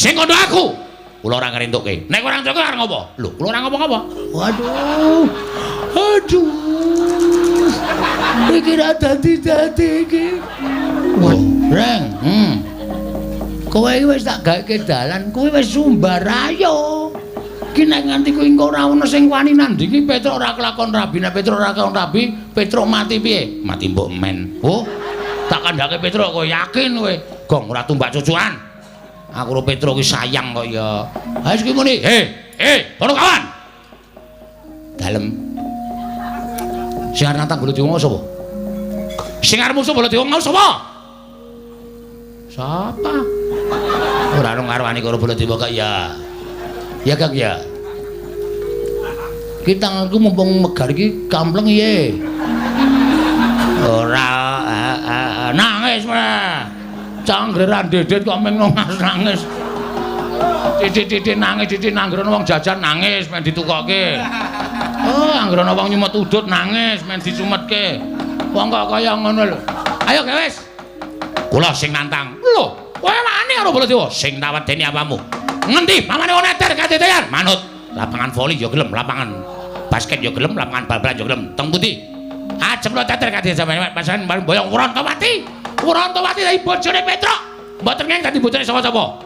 Sing kandha aku. Kula ora ngrentukke. Nek ora ngrentukke arep ngopo? Lho, kula ora ngopo-ngopo. Waduh. Aduh. Iki ra dadi iki. Wah, Reng. Kowe iki wis tak gaweke dalan, kowe wis sumbar ayo. Ki nek nganti kowe engko ora ono sing wani nandingi Petruk ora kelakon rabi, nek Petruk ora kelakon rabi, Petruk mati piye? Mati mbok men. Oh, tak kandhake Petruk kowe yakin kowe? Gong ora tumbak cucukan. Aku karo Petruk ki sayang kok ya. Ha iki muni, para kawan. Dalem. Sing arep nantang bolo diwong sapa? Sing arep musuh bolo diwong sapa? Sapa? Ora ono ngarwani karo bolo diwong kok ya. Ya Kang ya. Ki tanganku mumpung megar iki kampleng iye. Ora nangis meh. Canggeran dedet kok meng nangis. Titik-titik nangis, titik nanggrono wong jajan nangis men ditukokke. Oh, anggrono wong nyumet udut nangis men dicumetke. Wong kok kaya ngono lho. Ayo ge wis. Kula sing nantang. Lho, kowe wani karo Baladewa sing tawedeni apamu. Ngendi pamane wong neter kadetean? Manut. Lapangan voli ya gelem, lapangan basket ya gelem, lapangan bal-balan ya gelem. Teng pundi? Ajeng lo teter kadetean sampeyan pasan bareng boyong Wurantawati. Wurantawati dadi bojone Petruk. Mboten ngene dadi bojone sapa-sapa.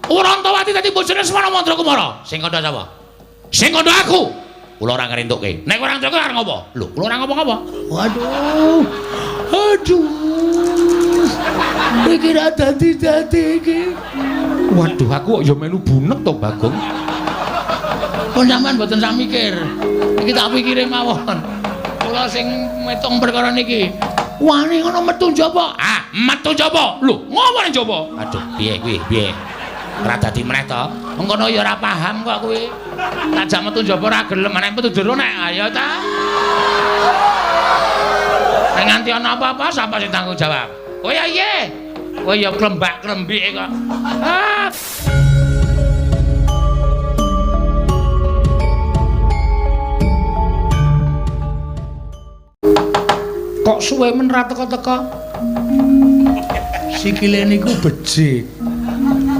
Wurantawati dadi bojone Semana Mandra Kumara. Sing kandha sapa? Sing kandha aku. Kula ora ngrentukke. Nek ora ngrentukke arep ngopo? Lho, kula ora ngopo-ngopo. Waduh. Aduh. Iki ra dadi iki. Waduh, aku kok ya melu bunek to, Bagong. Kok sampean mboten sak mikir. Iki tak pikire mawon. Kula sing metung perkara niki. Wani ngono metu njaba. Ah, metu njaba. Lho, ngopo ning njaba? Aduh, piye kuwi? Piye? Ora dadi meneh to. Mengkono ya ora paham kok kuwi. Tajak metu njaba ora gelem, nek metu jero nek ayo ta. Nek nganti ana apa-apa sapa sing tanggung jawab? Oh ya iye. Oh ya klembak-klembike kok. Ah. Kok suwe men ra teka-teka? Sikile niku becik.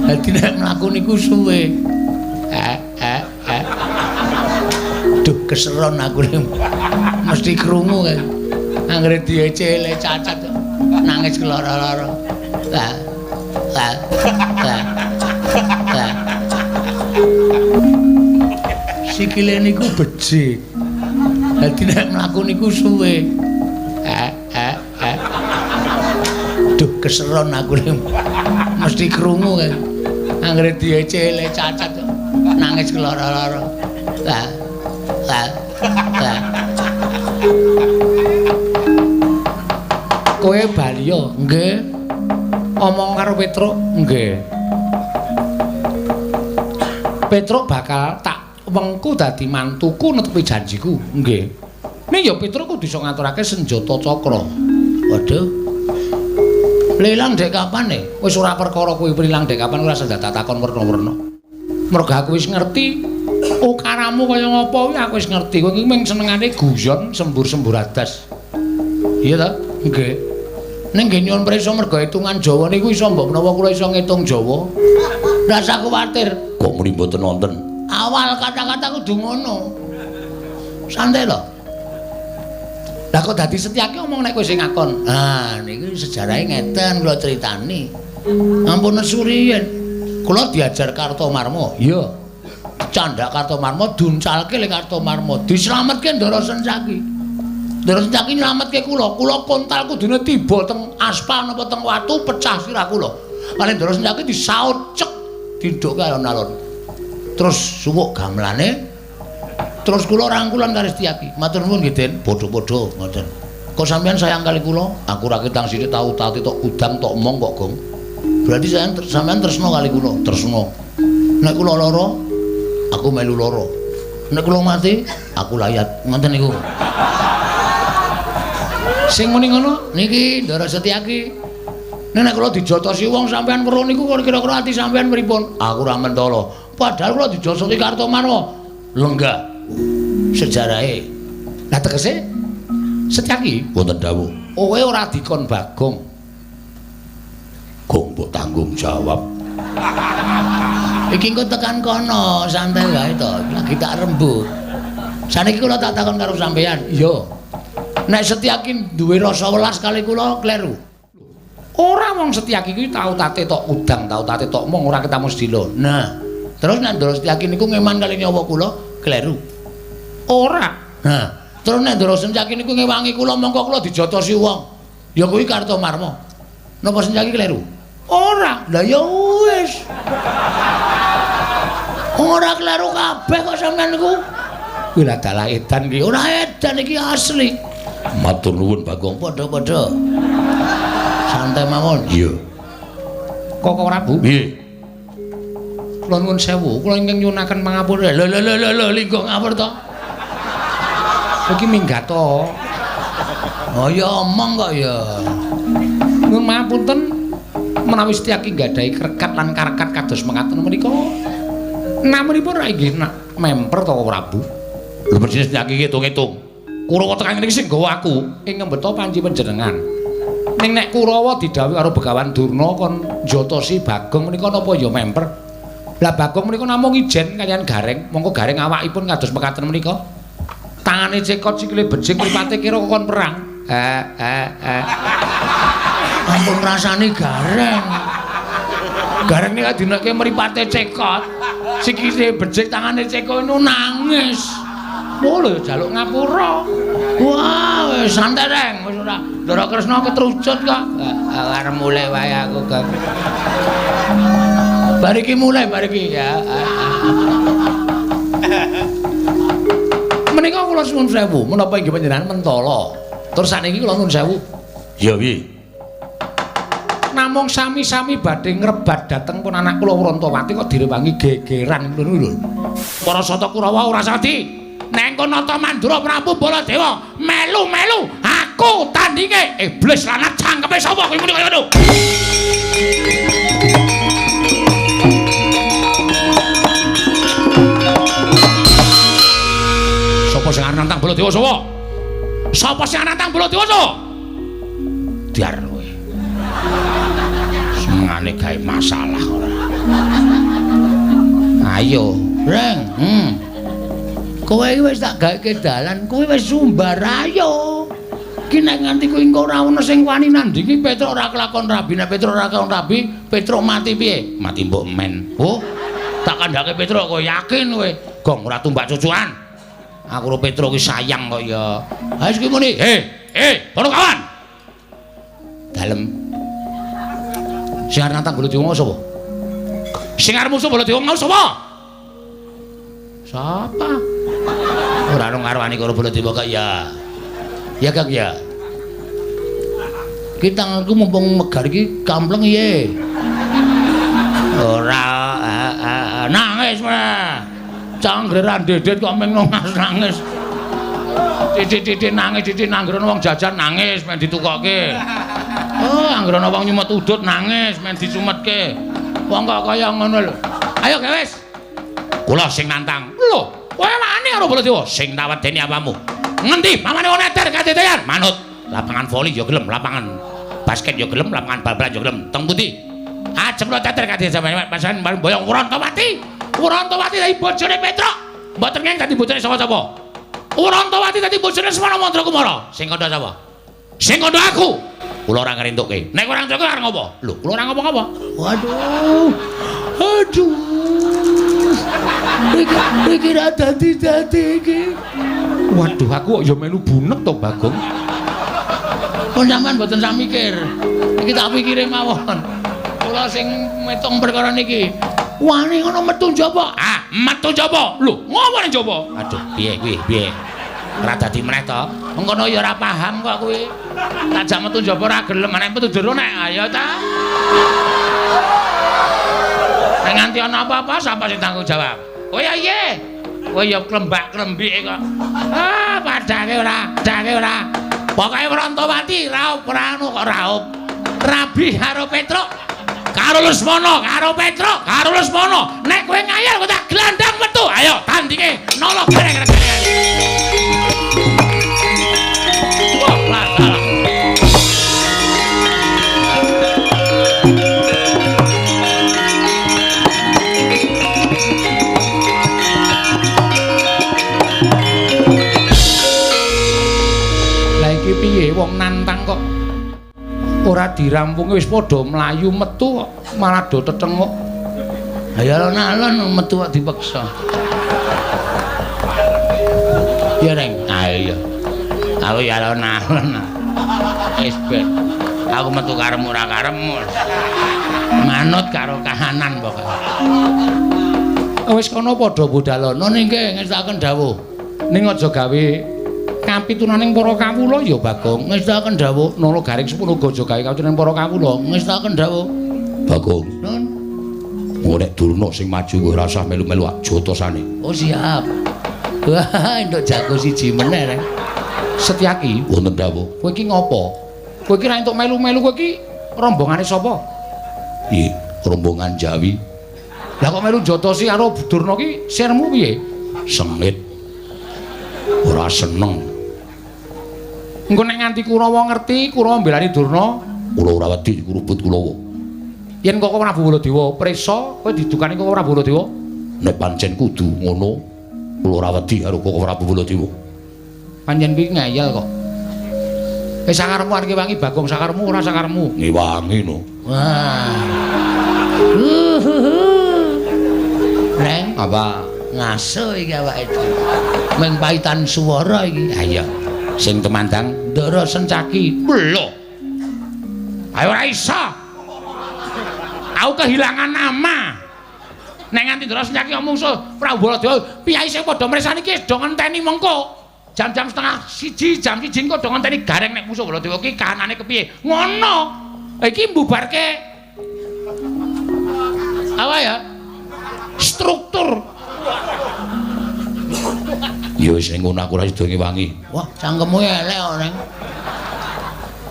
Dadi nek mlaku niku suwe. Duh keseron aku mesti krungu kan. Anggere diecele cacat nangis keloro-loro. Lah. Sikile niku becik. Dadi nek mlaku niku suwe. Duh keseron aku mesti krungu kan. Anggere diecele cacat nangis keloro-loro. Lah. Kowe bali yo, nggih. Omong karo Petruk, nggih. Petruk bakal tak wengku dadi mantuku netepi janjiku, nggih. Ning ya Petruk kudu iso ngaturake senjata cakra. Waduh. Lelang dek kapan e? Wis ora perkara kuwi prilang dek kapan ora senjata takon werna-werna. Mergo aku wis ngerti ukaramu kaya ngapa kuwi aku wis ngerti. Kowe iki mung senengane guyon sembur-sembur adas. Iya ta? Nggih. Ning nggih nyuwun prisa mergo hitungan Jawa niku iso mbok menawa kula iso ngitung Jawa. Ora usah kuwatir. Kok muni mboten wonten? Awal kata-kata kudu ngono. Santai lho. Lah kok dadi Setyaki omong nek kowe sing ngakon. Ah niku sejarahe ngeten kula critani. Ampun suriyen. Kula diajar Kartomarma. Iya. Candak Kartomarma duncalke le Kartomarma. Dislametke Ndara Setyaki. Ndara Setyaki nyelametke kula. Kula kontal kudune tiba teng aspal napa teng watu pecah sirah kula. Kali Ndara Setyaki disaut cek didhukke alon-alon. Terus suwuk gamelane. Terus kula rangkulan karo Setyaki. Matur nuwun nggih, Den. Padha-padha ngoten. Kok sampeyan sayang kali kula? Aku ra ketang sithik tau tati tok udang tok omong kok, Gong. Berarti sampeyan tresno kali kula, tresno. Nek kula lara, aku melu lara. Nek kula mati, aku layat. Ngoten niku. Sing muni ngono niki Ndara Setyaki. Nek kula dijotosi wong sampeyan weruh niku kira-kira ati sampeyan pripun? Aku ra mentolo. Padahal kula dijosoti Kartomarma. Lenggah. Sejarahe. Lah tegese Setyaki wonten dawuh. Kowe ora dikon Bagong. Gong mbok tanggung jawab. Iki engko tekan kono, santai wae to. Lagi tak rembug. Saniki kula tak takon karo sampean. Iya. Nek Setyaki duwe rasa welas kali kula kleru. Ora wong Setyaki kuwi tau tate tok udang, tau tate tok mung ora ketemu sedilo. Nah, terus nek Ndara Setyaki niku ngeman kali nyawa kula kleru. Ora. Nah, terus nek Ndara Setyaki niku ngewangi kula mongko kula dijotosi wong. Ya kuwi Kartomarma. Napa Setyaki kleru? Ora. Lah ya wis. Ora kleru kabeh kok sampean niku. Kuwi lha dalah edan iki. Ora edan iki asli. Matur nuwun Bagong, padha-padha. Santai mawon. Iya. Kok Prabu? Nggih. Kula nuwun sewu, kula ingkang nyunaken pangapura. Lho linggo ngapur to. Iki minggat to. Oh ya omong kok ya. Nuwun mapunten menawi Setyaki nggadahi krekat lan karekat kados mekaten menika. Namanipun ra inggih memper to Prabu. Lho persis Setyaki ngitung-ngitung. Kurawa tekan niki sing nggawa aku ing ngembeta panci panjenengan. Ning nek Kurawa didhawuhi karo Begawan Durna kon njotosi Bagong menika napa ya memper. Lah Bagong menika namung ijen kaliyan Gareng, mongko Gareng awakipun kados mekaten menika. Tangane cekot sikile bejing mripate kira kon perang. Ampun rasane Gareng. Gareng nek dinake mripate cekot, sikile bejing tangane cekot itu nangis. Oh lho jaluk ngapura. Wah, wis santai reng, wis ora Ndara Kresna ketrucut kok. Arep mulai wae aku, Kang. Bariki mulai bariki ya. Menika kula suwun sewu, menapa inggih panjenengan mentala. Terus sakniki kula nuwun sewu. Ya piye? Namung sami-sami badhe ngrebat dhateng pun anak kula Wrantawati kok direwangi gegeran ngono lho. Para Sata Kurawa ora sadi. Neng kono ta Mandura Prabu Baladewa melu-melu aku tandinge iblis lanat cangkepe sapa kuwi muni kaya ngono. Sapa sing arep nantang Baladewa sapa? Sapa sing arep nantang Baladewa sapa? Diar kowe. Semane gawe masalah ora. Ayo, Reng. Kowe iki wis tak gaweke dalan, kowe wis sumbar ayo. Ki nek nganti kowe engko ora ono sing wani nandingi Petruk ora kelakon rabi, nek Petruk ora kelakon rabi, Petruk mati piye? Mati mbok men. Oh, tak kandhake Petruk kowe yakin kowe? Gong ora tumbak cucukan. Aku karo Petruk ki sayang kok ya. Ha wis ki muni. Kono kawan. Dalem. Sing arep nantang Baladewa mau sapa? Sing arep musuh Baladewa mau sapa? Sapa? Ora ono ngarwani karo Baladewa kok ya. Ya Kang ya. Ki tanganku mumpung megar iki kampleng ye. Ora nangis mah. Canggeran dedet kok meng nangis. Titik-titik nangis, titik nanggrono wong jajan nangis men ditukokke. Oh, anggrono wong nyumet udut nangis men disumetke. Wong kok kaya ngono lho. Ayo wis. Kula sing nantang. Lho, kowe wani karo Baladewa sing tawedeni apamu? Ngendi? Mamane wong neter kadedayan. Manut. Lapangan voli ya gelem, lapangan basket ya gelem, lapangan bal-balan ya gelem. Teng pundi? Ajeng lo teter kadedayan sampeyan pasan boyong Wrantawati. Wrantawati dadi bojone Petruk. Mboten ngeng dadi bojone sapa-sapa. Wrantawati dadi bojone Semana Mandra Kumara. Sing kandha sapa? Sing kandha aku. Kula ora ngrentukke. Nek ora ngrentukke arep ngopo? Lho, kula ora ngapa-ngapa. Waduh. Aduh. Iki ra dadi iki. Waduh, aku kok ya melu bunek to, Bagong. Kok sampean mboten sak mikir. Iki tak pikire mawon. Kula sing metung perkara niki. Wani ngono metu njaba. Ah, metu njaba. Lho, ngopo ning njaba? Aduh, piye kuwi? Piye? Ora dadi meneh to. Engkono ya ora paham kok kuwi. Tak jak metu njaba ora gelem, nek metu jero nek ayo ta. Nek nganti ana apa-apa sapa sing tanggung jawab? Oh ya iye. Oh ya klembak-klembike kok. Ah, padake ora, padake ora. Pokoke Wrantawati raup ora anu kok raup. Rabi karo Petruk. Karo Lesmana, karo Petruk, karo Lesmana. Nek kowe ngayal kok tak glandang metu. Ayo tandinge nolok gereng-gereng. Wah, padahal. nentang kok ora dirampungi wis padha mlayu metu kok malah do tetenguk. Ya alon-alon metu kok dipaksa. Ya Reng, ayo. Aku ya alon-alon. Wis ben. Aku metu karemu ora karemu. Manut karo kahanan pokoke. Wis kono padha budalana nggih ngestaken dawuh. Ning aja gawe kapitunaning para kawula ya Bagong. Ngestaken dawuh nala garing sepuluh aja gawe kapitunaning para kawula. Ngestaken dawuh. Bagong. Nun. Nek Durna sing maju kowe ora usah melu-melu jotosane. Oh siap. Wah, nduk jago siji meneh Reng. Setyaki, wonten dawuh. Kowe iki ngopo? Kowe iki ra entuk melu-melu kowe iki rombongane sapa? Piye? Rombongan Jawi. Lah kok melu jotosi karo Durna ki sirmu piye? Sengit. Ora seneng. Engko nek nganti Kurawa ngerti, Kurawa mbelani Durna, kula ora wedi kurubut Kulawa. Yen kok Prabu Baladewa prisa, kowe didukani kok Prabu Baladewa? Nek pancen kudu ngono, kula ora wedi karo kok Prabu Baladewa. Panjen kuwi ngeyel kok. Sakaremu arep wangi Bagong sakaremu ora sakaremu. Ngewangi no. Wah. Reng, apa ngaso iki awake dhewe. Meng paitan swara iki. Ha iya. Sing temandang Ndara Sencaki. Lho. Ayo ora iso. Aku kehilangan nama. Nek nganti Ndara Sencaki ngomong so Prabu Baladewa, piyai sing padha mresani ki do ngenteni mengko. Jam-jam setengah siji, jam siji kok do ngenteni gareng nek musuh Baladewa ki kahanane kepiye. Ngono. Iki mbubarke apa ya? Struktur. Ya wis ning ngono aku ora sida ngewangi. Wah, cangkemmu elek kok, Neng.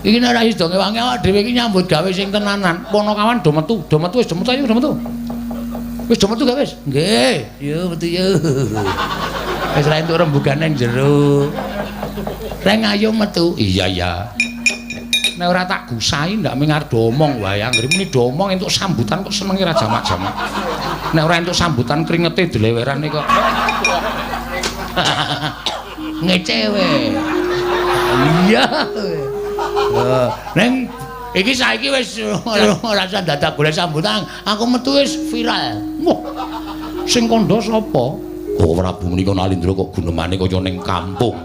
Iki nek ora sida ngewangi awak dhewe iki nyambut gawe sing tenanan. Ponokawan do metu wis do metu ayo do metu. Wis do metu gak wis? Nggih, yo metu yo. Wis ra entuk rembugan ning jero. Reng ayo metu. Iya ya. Nek ora tak gusahi ndak mengar do omong wae. Anggere muni do omong entuk sambutan kok senenge ra jamak-jamak. Nek ora entuk sambutan kringete dilewerane kok. Ngecewe. Iya. Neng iki saiki wis ora usah dadak golek sambutan. Aku metu wis viral. Wah. Sing kandha sapa? Kok Prabu menika Nalindra kok gunemane kaya ning kampung.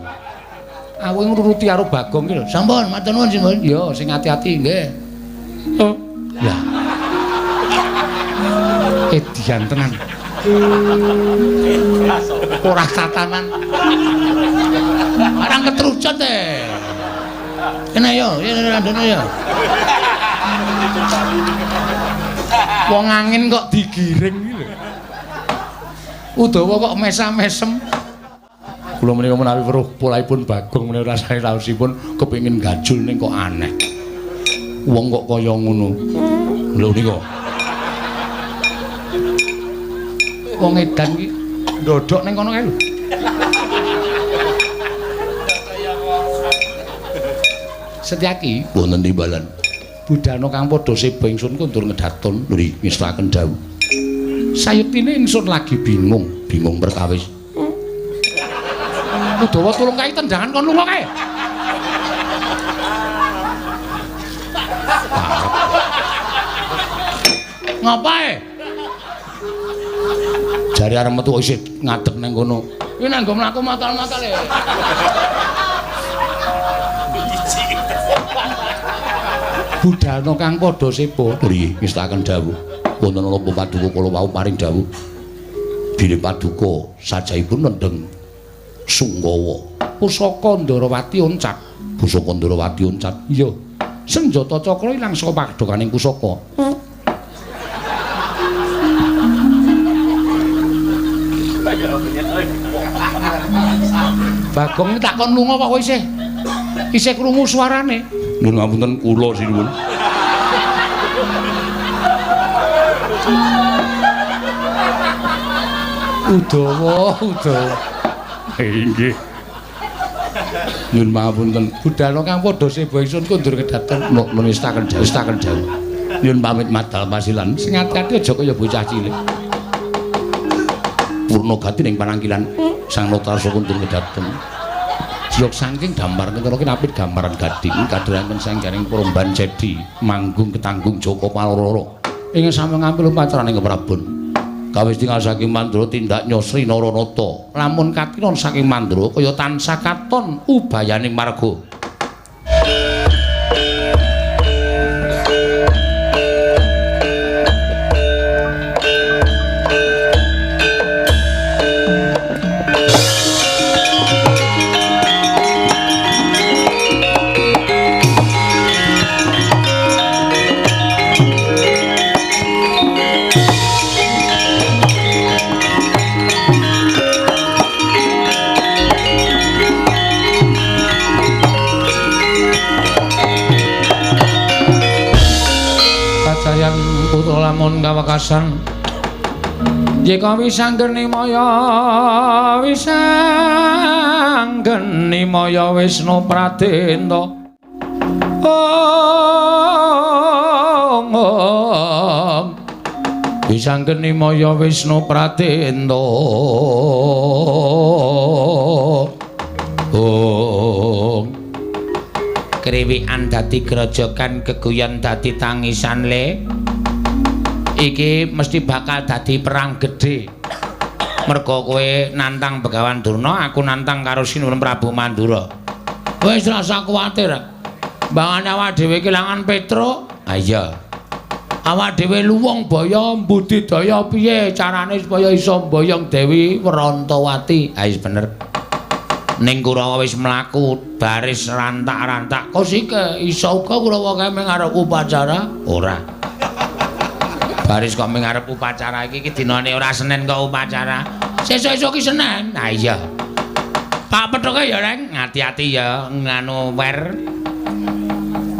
Aku ngruruti karo Bagong iki lho. Sampun, matur nuwun Simbon. Yo, sing ati-ati nggih. Oh. Lah. Edian tenan. Ora tatanan. Barang ketrucut Kena yo, randene yo. Wong angin kok digiring iki lho. Udawa kok mesam-mesem. Kula menika menawi weruh polaipun Bagong menawi rasane raosipun kepengin gajul ning kok aneh. Wong kok kaya ngono. Lho nika. Wong edan iki ndodok ning kono kae lho. Setyaki Wonten timbalan. budana kang padha seba ingsun kundur ngedaton nggih ngestaken dawuh. Sayuktine ingsun lagi bingung perkawis. Udawa tulung kae tendangan kon lunga kae. Ngapae? Jare arep metu isih ngadeg nang kono. Iki nang nggo mlaku makal-makal e. Budana kang padha sepa Nggih, ngestaken dawuh. Wonten napa paduka kula wau paring dawuh. Bilih paduka sajaipun nendheng Sunggawa. Pusaka Ndarawati oncat. Pusaka Ndarawati oncat. Iya. Senjata cakra ilang saka padokaning pusaka. Bagong tak kon lunga kok isih krungu suarane. Nuwun ngapunten kula sinuwun. Udawa. Inggih. Nyuwun pangapunten. Budana kang padha seba ingsun kundur kedaton. Nuwun istaken dawuh. Nyuwun pamit madal pasilan. Sing ati-ati aja kaya bocah cilik. Purna gati ning panangkilan Sang Notarsa kundur kedaton. Jog saking gambar kira kinapit gambaran gading kadheranken sanggaring Promban Cedi manggung ketanggung Joko Paloro ingin sampe ngambil upacara ing Prabon kawis tinggal saking Mandura tindak nyosri Naranata lamun katinon saking Mandura kaya tansah katon ubayaning marga lamun kawekasan jika wisanggeni maya Wisnu Pradenta wisanggeni maya Wisnu Pradenta kriwikan dadi grojogan geguyon dadi tangisan le iki mesti bakal dadi perang gedhe merga kowe nantang Begawan Durna aku nantang karo Sinuwun Prabu Mandura wis rasa kuwatir mbangane awak dhewe kelangan Petruk ha iya awak dhewe luwung baya mbudidaya piye carane supaya iso mboyong Dewi Werantawati ha wis bener ning Kurawa wis mlaku baris rantak-rantak kok sik iso uga Kurawa kae ngarep upacara ora baris kok ngarep upacara iki dinane ora Senin kok upacara. Sesuk-esuk ki Senin. Nah iya. Pak Pethuke ya, Reng, hati-hati ya nganu wer.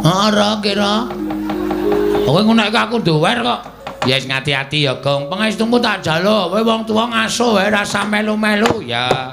Ora kira. Kowe ngono iki aku duwe wer kok. Ya wis ngati-ati ya, Gong. Pangestumu tak jaluk. Kowe wong tuwa ngasuh wae ora usah melu-melu ya.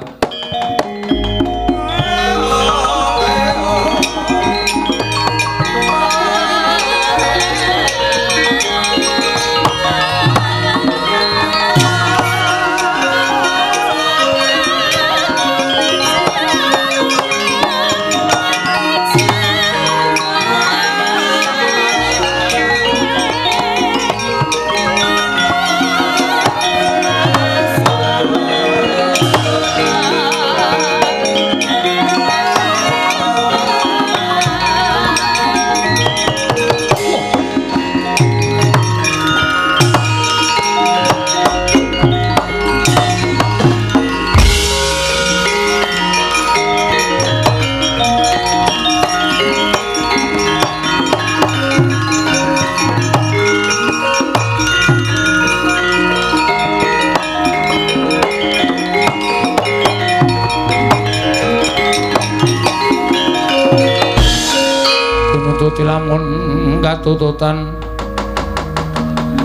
Lamun katututan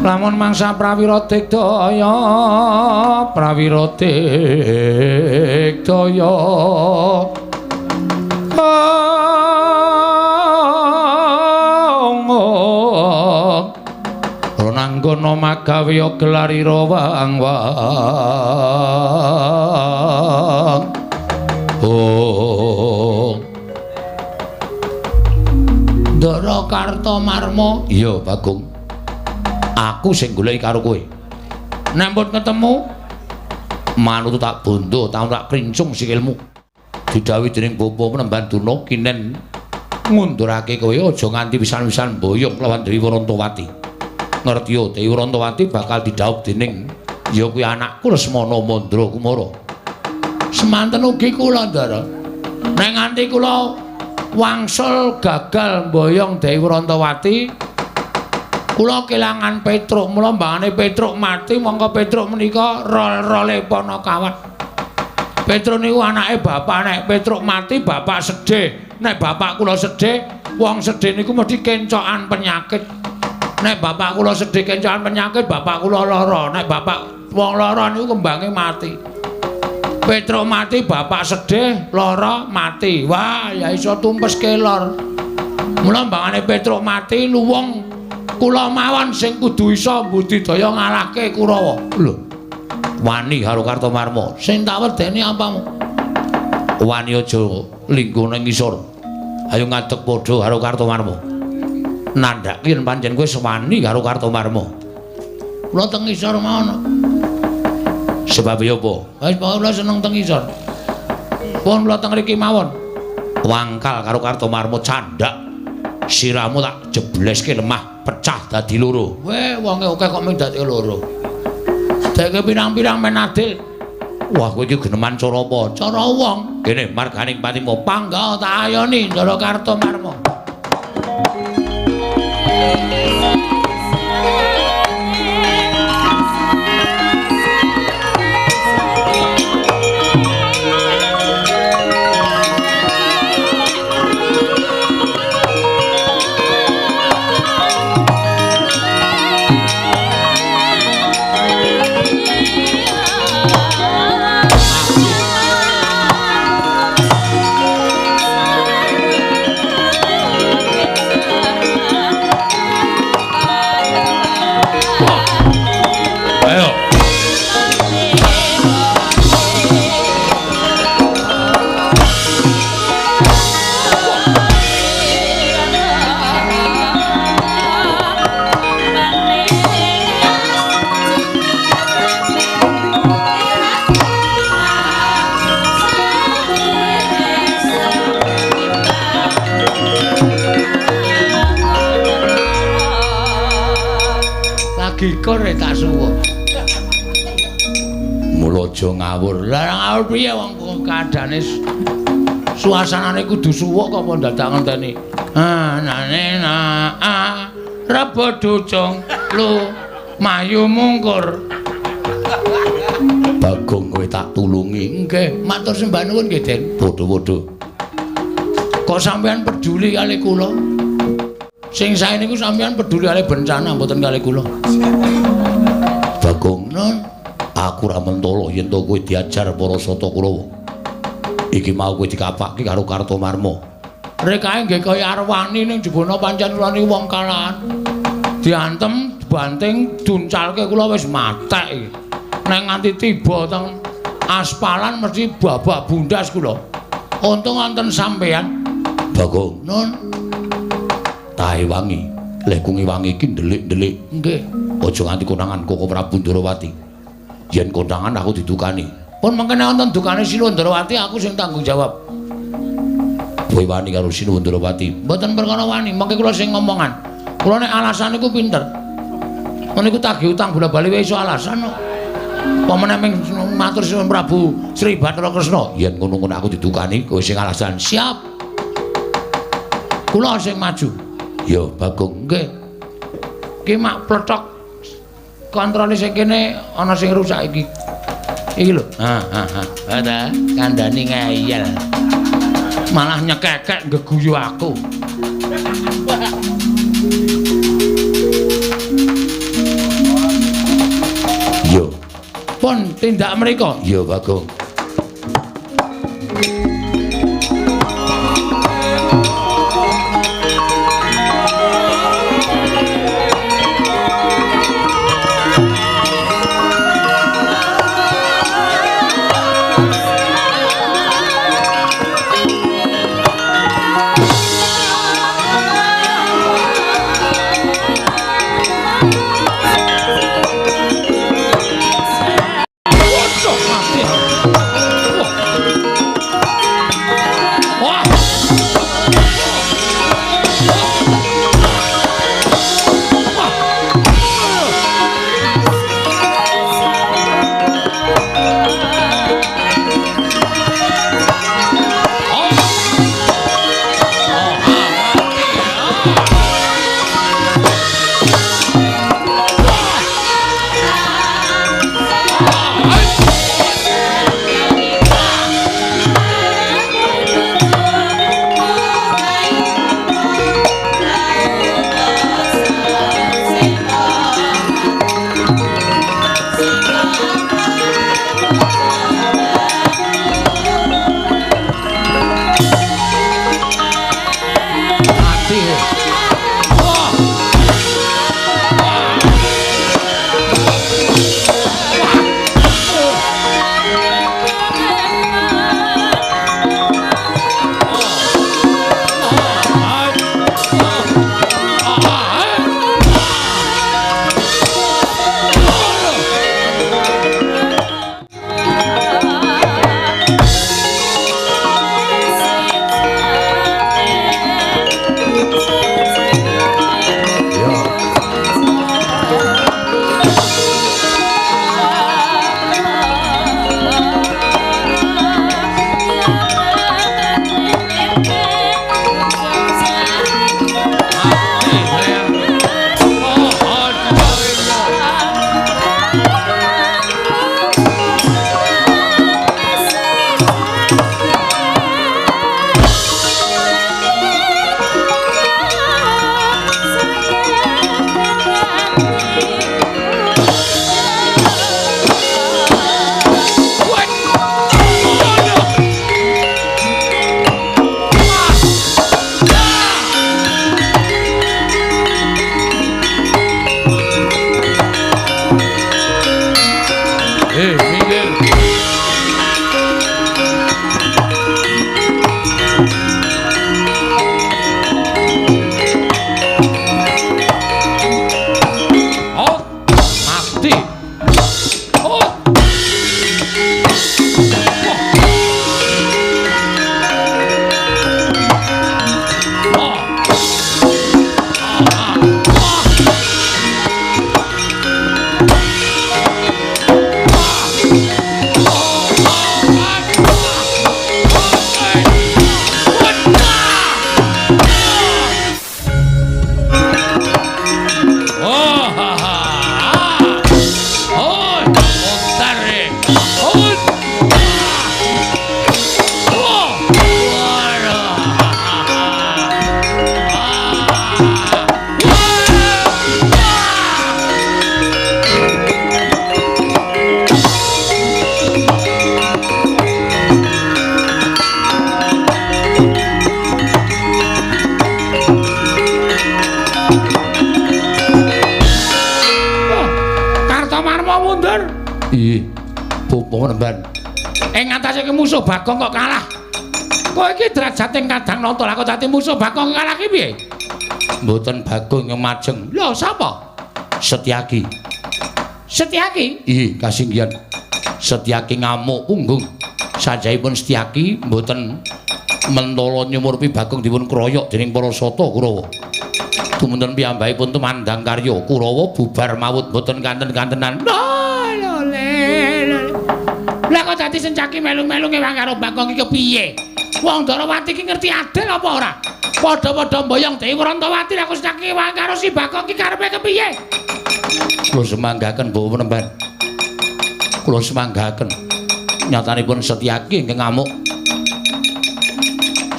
lamun mangsa prawira digdaya Rananggana magawe gelarira wang-wang Ndara Kartamarma. Iya, Bagong. Aku sing goleki karo kowe. Nek pun ketemu, manut tak bondo, tak princung sikilmu. Didhawuhi dening Bapa Penemban Durna kinen ngundurake kowe aja nganti pisan-pisan mboyong lawan Dewi Werantawati. Ngerti yo, Dewi Werantawati bakal didhawuh dening ya kuwi anakku Lesmana Mandra Kumara. Semanten ugi kula, Ndara. Nek nganti kula wangsul gagal mboyong Dewi Werantawati kula kelangan Petruk mula mbangane Petruk mati mongko Petruk menika rol-role Panakawat Petruk niku anake bapak nek Petruk mati bapak sedih nek bapak kula sedih wong sedih niku mesti kencokan penyakit nek bapak kula sedih kencokan penyakit bapak kula lara nek bapak wong lara niku kembange mati Petruk mati, bapak sedih, lara mati. Wah, ya iso tumpes kelor. Mula mbangane Petruk mati, luwung kula mawon sing kudu iso mbudidaya ngalahke Kurawa. Lho. Wani karo Kartamarma. Sing tak wedeni apamu? Wani aja linggo ning ngisor. Ayo ngadeg padha karo Kartomarma. Nandhake yen pancen kowe sewani karo Kartomarma. Kula teng ngisor mawon. Sebab ya apa? Wis kula seneng teng ngisor. Pun kula teng mriki mawon. Wangkal karo Kartomarma candhak. Siramu tak jebleske lemah, pecah dadi loro. Weh, wonge akeh kok mung dadi loro. Deke pirang-pirang men adil. Wah, kowe iki geneman cara apa? Cara wong. Kene marganing patimu Pangga tak ayoni Ndara Kartomarma. Gikur tak suwuk. Mula aja ngawur. Lah ngawur piye wong kadane suasanane kudu suwuk kok apa dadak ngenteni. Nane na rebo ducung lu mayu mungkur. Bagong kowe tak tulungi. Nggih, matur sembah nuwun nggih, Den. Padha-padha. Kok sampean peduli kali kula? Sing sae niku sampean peduli kali bencana mboten kali kula. Bagong, Nun, aku ra mentolo yen to kowe diajar para Sata Kurawa. Iki mau kowe dikapake karo Kartomarma. Rek kae nggih kaya arwani ning jebana pancen kula niku wong kalahan. Diantem, banting, duncalke kula wis matek iki. Nek nganti tiba teng aspalan mesti babak bundas kula. Untung wonten sampean. Bagong, Nun, tahe wangi. Lek kungi wangi iki ndelik-ndelik. nggih. Aja nganti konangan Koko Prabu Ndarawati. Yen konangan aku didukani. Pun mangkene wonten dukane Sinuwun Ndarawati aku sing tanggung jawab. Kowe wani karo Sinuwun Ndarawati. Mboten perkara wani, mangke kula sing ngomongan. Kula nek alasan niku pinter. Meniku tagih utang bola-bali wae iso alasan kok. Pamane ming matur Sinuwun Prabu Sri Bathara Kresna. Yen ngono-ngono aku didukani, kowe sing alasan. Siap. Kula sing maju. Ya, Bagong. Nggih. Ki mak pletok kontrole sing kene ana sing rusak iki. Iki lho. Ada kandhani ngeyel. Malah nyekekek ngeguyu aku. Yo. Pun tindak mriko. Yo, Bagong. Mati. Minggir. Oh, mati. Oh. Remban. Ing ngatasé musuh Bagong kok kalah. Kok iki derajate kadang nata lah kok dadi musuh Bagong kalah ki piye? Mboten Bagong yang majeng. Lho sapa? Setyaki. Setyaki? Iya, kasinggihan. Setyaki ngamuk punggung. Sajaipun Setyaki mboten mentala nyumurupi Bagong dipun kroyok dening para sata Kurawa. Dumunten piyambakipun tumandang karya Kurawa bubar mawut mboten kanten-kantenan. Lah kok dadi Setyaki melu-melu ngewang karo Bagong iki kepiye? Wong Darawati iki ngerti adil apa ora? Padha-padha mboyong Dewi Wrantawati lah kok Setyaki ngewang karo si Bagong iki karepe kepiye? Kula semanggaken Bu Penemban. Kula semanggaken. Nyatanipun Setyaki ingkang ngamuk.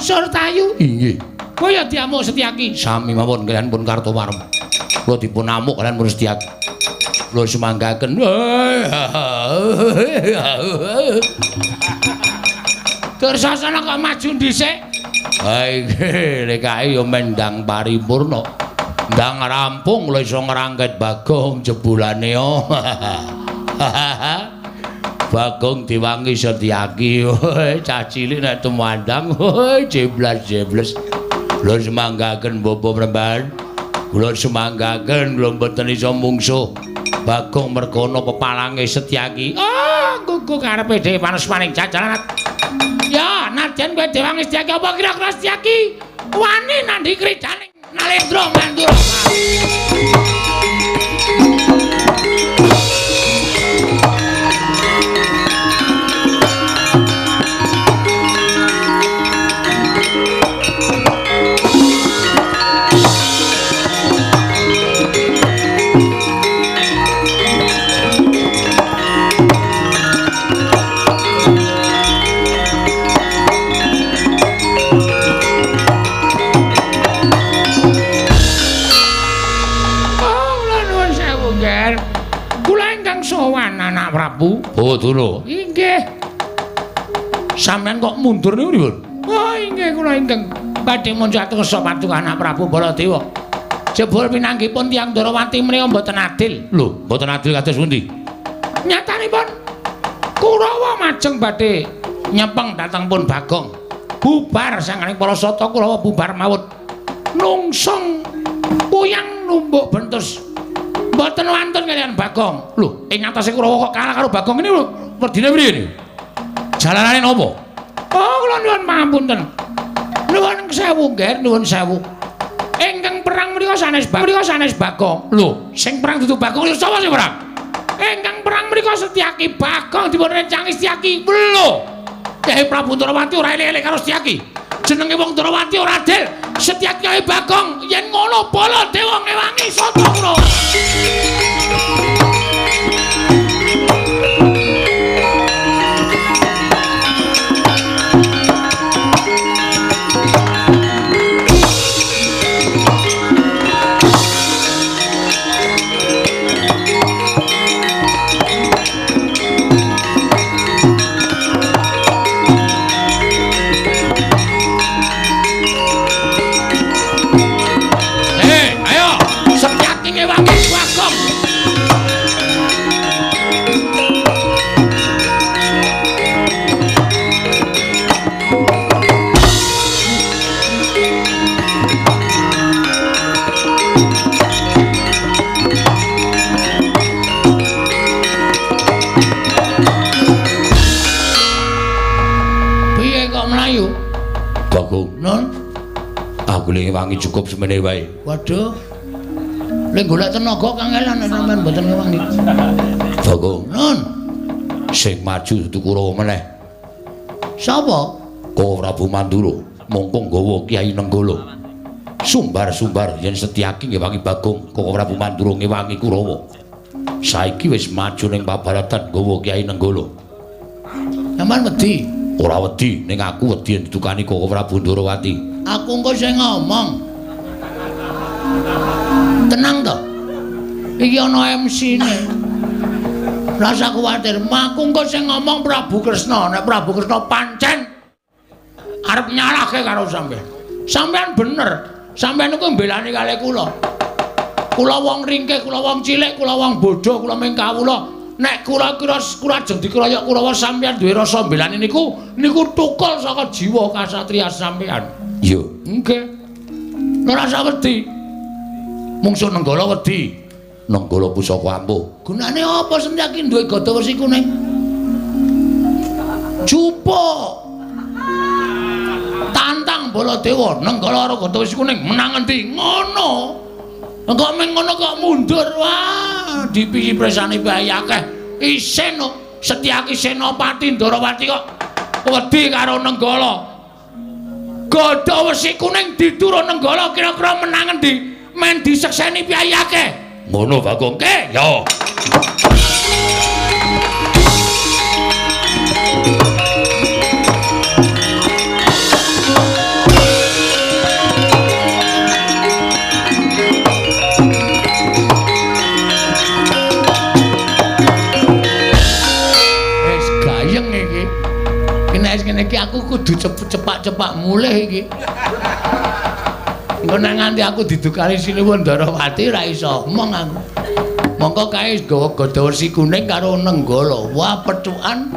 Surtayu? Inggih. Kaya diamuk Setyaki. Sami mawon kaliyan pun Kartowarma. Kula dipun amuk kaliyan pun Setyaki. Kula semanggaken. Dursasana kok maju dhisik. Ha iki lekae ya mendang paripurna. Ndang rampung lho iso ngrangket Bagong jebulane yo. Bagong diwangi Setyaki. Cah cilik nek tumandang jeblas-jebles. Kula semanggaken Bapak Penemban. Kula semanggaken kula mboten iso mungsuh Bagong merkono pepalange Setyaki. Oh, kuku karepe dhewe panesmaning jajalan. Ya, nadyan kowe dewangi Setyaki apa kira-kira Setyaki wani nandhi kridaning Nalendra Mandura. Anak Prabu. Oh, dulu. Inggih. Sampeyan kok mundur niku pripun? Oh, inggih kula ingkang badhe muncatus patung Anak Prabu Baladewa. Jebul pinanggipun tiyang Darawati menika mboten adil. Lho, mboten adil kados pundi? Nyatanipun Kurawa majeng badhe nyepeng dhateng pun Bagong. Bubar sanganing para sata Kurawa bubar mawut. Nungsung puyang lumbuk bentus. Mboten wantun kalian Bagong. Lho, ing atase Kurawa kok kalah karo Bagong ini lho. Wedine priye niki? Jalanane napa? Oh, kula nuwun pangapunten. Nuwun sewu, nggih, nuwun sewu. Ingkang perang mriku sanes Bagong. Lho, sing perang dudu Bagong lho sapa sing perang? Ingkang perang mriku Setyaki. Bagong dipun rencangi Setyaki. Lho. Kyai Prabu Darawati ora elek-elek karo Setyaki. Jenenge wong Darawati ora adil. Setyaki kaya Bagong yen ngono Baladewa ngewangi sata Kurawa. Bagong. Nun. Aku le wangi cukup semene wae. Waduh. Lek golek tenaga kangelan sampean mboten ngewangi. Bagong. Nun. Sing maju dudu Kurawa meneh. Sapa? Kowe Prabu Mandura mongko nggawa Kyai Nenggala. Sumbar-sumbar yen Setyaki ngewangi Bagong, Kowe Prabu Mandura ngewangi Kurawa. Saiki wis maju ning pabaratan nggawa Kyai Nenggala. Sampeyan wedi. Ora wedi, ning aku wedi yen ditukani Kowe Prabu Ndarawati. Aku engko sing ngomong. Tenang to. Iki ana MC-ne. Rasa kuwatir, aku engko sing ngomong Prabu Kresna. Nek Prabu Kresna pancen arep nyalahke karo sampean. Sampean bener. Sampean iku mbelani kalih kula. Kula wong ringkih, kula wong cilik, kula wong bodho, kula ming kawula. Nek kula ajeng dikeroyok Kurawa sampean duwe rasa mbelani niku tukul saka jiwa kasatriyan sampean. Iya. Nggih. Ora usah wedi. Mungsuh Nenggala wedi. Nenggala pusaka ampuh. Gunane apa Setyaki duwe gada wesi kuning? Jupuk. Tantang Baladewa, Nenggala karo gada wesi kuning menang endi? Ngono. Engko men ngono kok mundur. Wah, dipisi presane bae akeh. Isin Setyaki Senopati Ndarawati kok wedi karo Nenggala. Gada wesi kuning diturun Nenggala kira-kira menang endi? Men disekseni piyai akeh. Ngono Bagong ke? Ya. Wis gayeng iki. Nek ngene iki aku kudu cepak-cepak mulih iki. Engko nek nganti aku didukani Sinuwun Ndarawati ra iso omong aku. Mongko kae gawa gada wesi kuning karo Nenggala. Wah, pecukan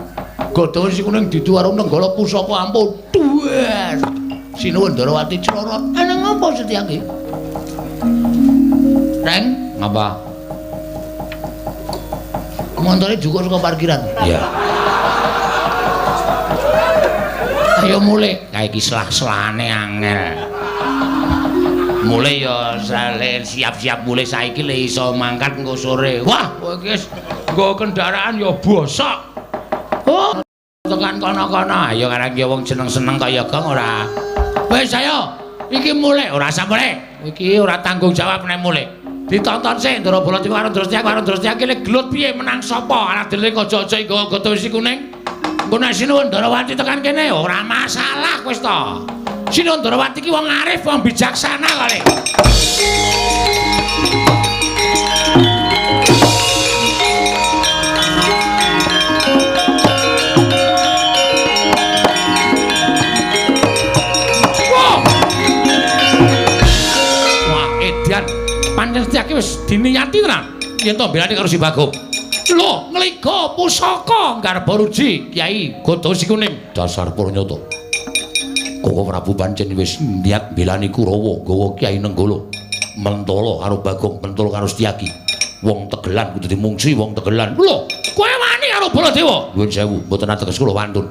gada wesi kuning ditu karo Nenggala pusaka ampuh. Dues. Sinuwun Ndarawati clorot. Ana ngopo Setyaki? Reng, Ngapa? montore juga saka parkiran. Ya. Ayo mulih. Kae iki selah-selane angel. Mulai ya siap-siap mulai saiki le iso mangkat engko sore. Wah, kowe iki wis nggo kendaraan ya bosok. Oh, tekan kono-kono. Ayo karang ya wong seneng-seneng kaya gong ora. Wis ayo, iki mulih, ora usah mulih. Iki ora tanggung jawab nek mulih. Ditonton sik Ndara Baladewa karo Ndarawati le gelut piye menang sapa? Anak dele aja-aja nggawa gada wesi kuning. Engko nek Sinuwun Ndarawati tekan kene ora masalah wis to. Sinuwun Ndarawati ki wong arif, wong bijaksana kali. Wah, edian pancen Setyaki wis diniyati tenan yen to mbelani karo si Bagong. Lho, ngliga pusaka Garba Ruji Kyai Gada Wesi Kuning. Dasar Purnyata. Kowe Prabu pancen wis niat mbelani Kurawa nggawa Kyai Nenggala. Mentala karo Bagong, mentala karo Setyaki. Wong Tegelan kudu dimungsi wong Tegelan. Lho, kowe wani karo Baladewa? Nuwun sewu, mboten ateges kula wantun.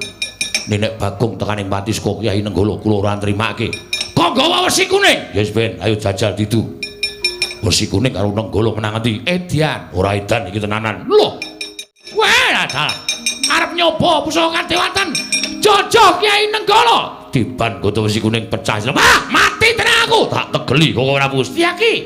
Nek Bagong tekaning pati saka Kyai Nenggala kula ora nrimake. Kok nggawa wesi kuning? Yes Ben, ayo jajal ditu. Wesi kuning karo Nenggala menang endi? Edian. Ora edan iki tenanan. Lho. Weh, adal. Arep nyoba pusaka kadewatan. Jojo Kyai Nenggala. Diban gada wesi kuning pecah. Wah, mati tenan aku. Tak tegeli kok ora Prabu. Setyaki.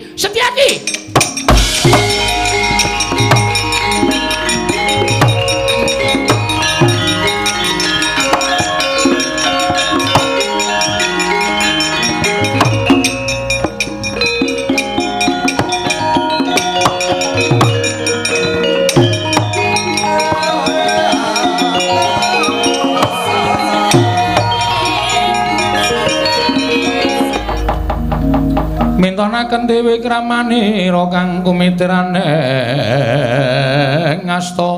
Mintonaken Dewi Kramanira kang kumitirane ngasta.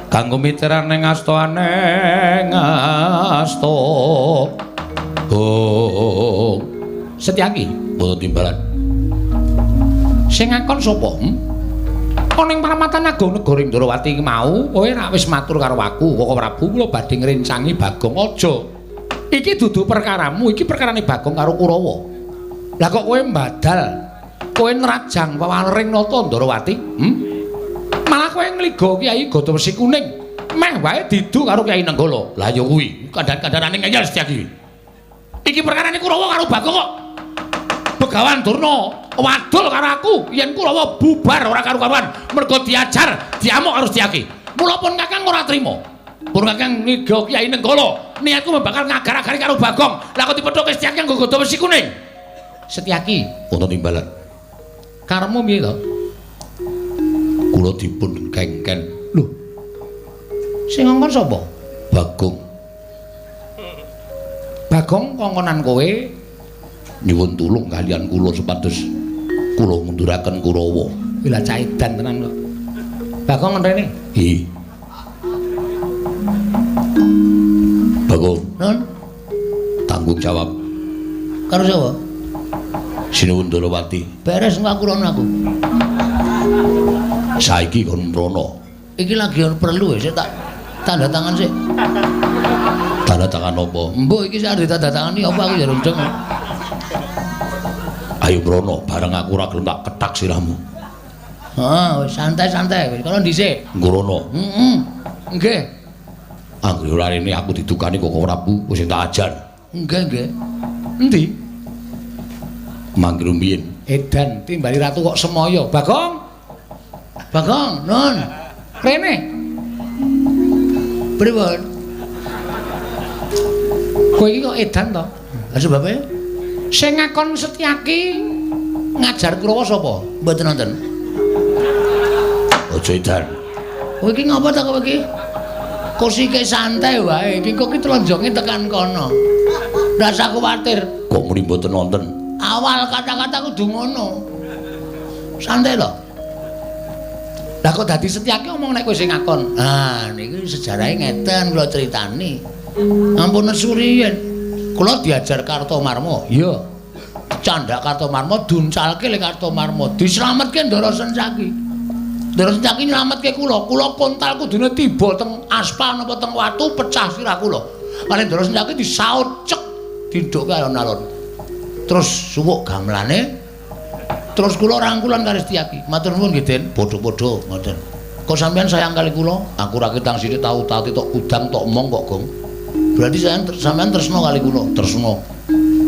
Kang kumitirane ngastane ngasta. Oh, Setyaki, Boten timbalan. sing ngakon sapa? Ana ing Paramatan Agung negara Indrawati iki mau, kowe rak wis matur karo aku, Koko Prabu kula badhe ngrencangi Bagong aja. Iki dudu perkaramu, iki perkarane Bagong karo Kurawa. Lah kok kowe mbadal, kowe nerajang pawareng nata Ndrawati? Malah kowe ngligo Kyai Gata Wesi Kuning. Meh wae didu karo Kyai Nenggala. Lah ya kuwi, kandhan-kandhanane ngeyel Setyaki. Iki perkarane Kurawa karo Bagong kok. Begawan Durna wadul karo aku yen Kurawa bubar ora karu-karuan mergo diajar diamuk karo Setyaki. Mula pun Kakang ora trima. Pun Kakang ngligo Kyai Nenggala, niatku bakal ngagar-agari karo Bagong. Lah kok dipethoke Setyaki nggo Gata Wesi Kuning. Setyaki, wonten timbalan. Karemu piye to? Kula dipun kengken. Lho. Sing ngongkon sapa? Bagong. Bagong kongkonan kowe nyuwun tulung kalian kula supados kula ngunduraken Kurawa. Lha cah edan tenan kok. Bagong ngrene. Nggih. Bagong. Nun. Tanggung jawab. Karo sapa? Sinuwun Ndrawati. Beres ngakurono aku. Saiki kon mrono. Iki lagi perlu sik tak tanda tangan sik. Tanda tangan apa? Mbok iki sak tanda tangani apa aku ya rendeng. Ayo mrono bareng aku ora gelem tak ketak sirahmu. Heeh, wis santai-santai wis kono dhisik. Ngrono. Heeh. Nggih. Anggere ora rene aku didukani Koko Prabu wis tak ajar. Nggih. Endi? Mangkir mbiyen. Edan timbali ratu kok semoyo. Bagong. Bagong, nun. Rene. Pripun? Kowe iki kok edan to? Lah sebabe? Sing ngakon Setyaki ngajar Kurawa sapa? Mboten wonten. Aja edan. Kowe iki ngapa ta kowe iki? Kursike santai wae. Iki kok ki tlonjonge tekan kono. Ndak usah kuwatir. Kok muni mboten wonten? Awal kata-kata kudu ngono. Santai lho. Lah kok dadi Setyaki omong nek kowe sing ngakon. Ah, niki sejarahe ngeten kula critani. Ampun nesuri yen kula diajar Kartomarma. Iya. Candak Kartomarma duncalke le Kartomarma. Dislametke Ndara Setyaki. Ndara Setyaki nyelametke kula. Kula kontal kudune tiba teng aspal napa teng watu pecah sirah kula. Kali Ndara Setyaki disaut cek dindhuke alon-alon. Terus suwuk gamelane terus kula rangkulan karo Setyaki. Matur nuwun nggih, Den. Padha-padha ngoten. Kok sampean sayang kali kula? Aku ra ketang sithik tau tati tok udang tok omong kok, Gong. Berarti sampean tresno kali kula, tresno.